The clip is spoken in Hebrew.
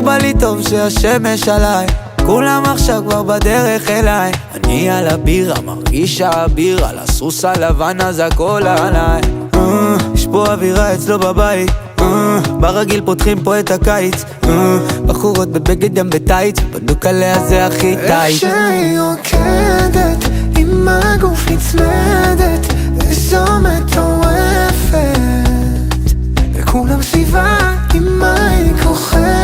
בא לי טוב שהשמש עליי, כולם עכשיו כבר בדרך אליי. אני על הבירה, מרגיש האביר, על הסוס הלבן אז הכל עליי. יש פה אווירה אצלו בבית, ברגיל פותחים פה את הקיץ. בחורות בבגד ים וטייץ, בדוק עליה זה הכי טייץ. איך שהיא רוקדת, עם הגוף נצמדת, וזו מטורפת, וכולם סביבה עם מה היא כוחת.